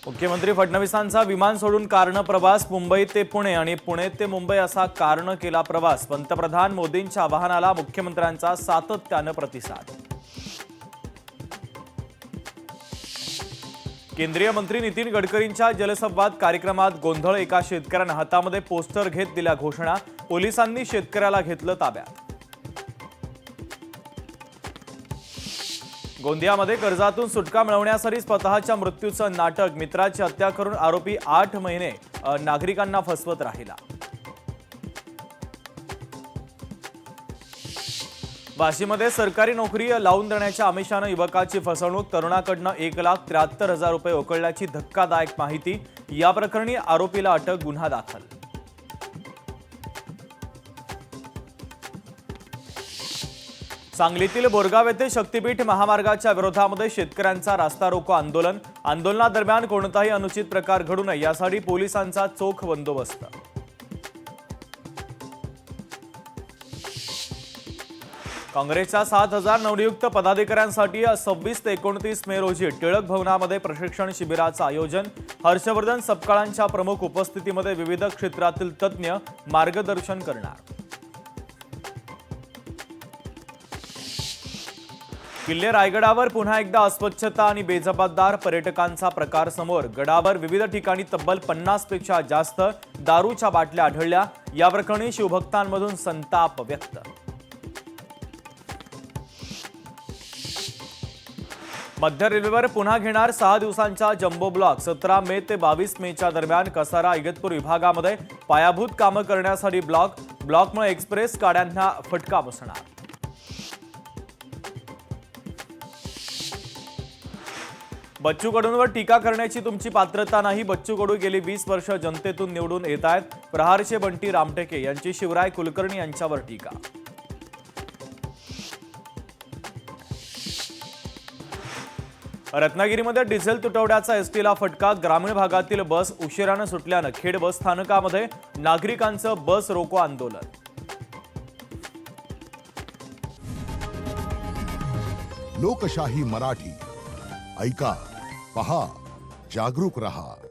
मुख्यमंत्री फडणवीसांचा विमान सोडून कारण प्रवास मुंबई ते पुणे आणि पुणे ते मुंबई असा कारण केला प्रवास। पंतप्रधान मोदींच्या आवाहनाला मुख्यमंत्र्यांचा सातत्याने प्रतिसाद। केंद्रीय मंत्री नितीन गडकरींच्या जलसंवाद कार्यक्रमात गोंधळ। एका शेतकऱ्याने हातामध्ये पोस्टर घेत दिल्या घोषणा। पोलिसांनी शेतकऱ्याला घेतलं ताब्यात। गोंदियामध्ये कर्जातून सुटका मिळवण्यासाठी स्वतःच्या मृत्यूचं नाटक। मित्राची हत्या करून आरोपी 8 महिने नागरिकांना फसवत राहिला। वाशीमध्ये सरकारी नोकरी लावून देण्याच्या आमिषाने युवकाची फसवणूक। तरुणाकडनं 1,73,000 रुपये उकळल्याची धक्कादायक माहिती। या प्रकरणी आरोपीला अटक। गुन्हा दाखल। सांगलीतील बोरगाव येथे शक्तीपीठ महामार्गाच्या विरोधामध्ये शेतकऱ्यांचा रास्ता रोको आंदोलन। आंदोलनादरम्यान कोणताही अनुचित प्रकार घडू नये यासाठी पोलिसांचा चोख बंदोबस्त। काँग्रेसच्या 7,000 नवनियुक्त पदाधिकाऱ्यांसाठी 26 ते 29 मे रोजी टिळक भवनामध्ये प्रशिक्षण शिबिराचं आयोजन। हर्षवर्धन सपकाळांच्या प्रमुख उपस्थितीमध्ये विविध क्षेत्रातील तज्ज्ञ मार्गदर्शन करणार। किल्ले रायगडावर पुन्हा एकदा अस्वच्छता आणि बेजबाबदार पर्यटकांचा प्रकार समोर। गडावर विविध ठिकाणी तब्बल 50 पेक्षा जास्त दारूच्या बाटल्या आढळल्या। या प्रकरणी शिवभक्तांमधून संताप व्यक्त। मध्य रेल्वेवर पुन्हा घेणार 6 दिवसांचा जम्बो ब्लॉक। 17 मे ते 22 मेच्या दरम्यान कसारा इगतपूर विभागामध्ये पायाभूत कामं करण्यासाठी ब्लॉकमुळे एक्सप्रेस गाड्यांना फटका बसणार। बच्चू कडूंवर टीका करण्याची तुमची पात्रता नाही। बच्चू कडू गेली 20 वर्ष जनतेतून निवडून येत आहेत। प्रहारचे बंटी रामटेके यांची शिवराय कुलकर्णी यांच्यावर टीका। रत्नागिरीमध्ये डिझेल तुटवड्याचा एसटीला फटका। ग्रामीण भागातील बस उशिराने सुटल्यानं खेड बस स्थानकामध्ये नागरिकांचं बस रोको आंदोलन। लोकशाही मराठी ऐका, पहा, जागरूक रहा।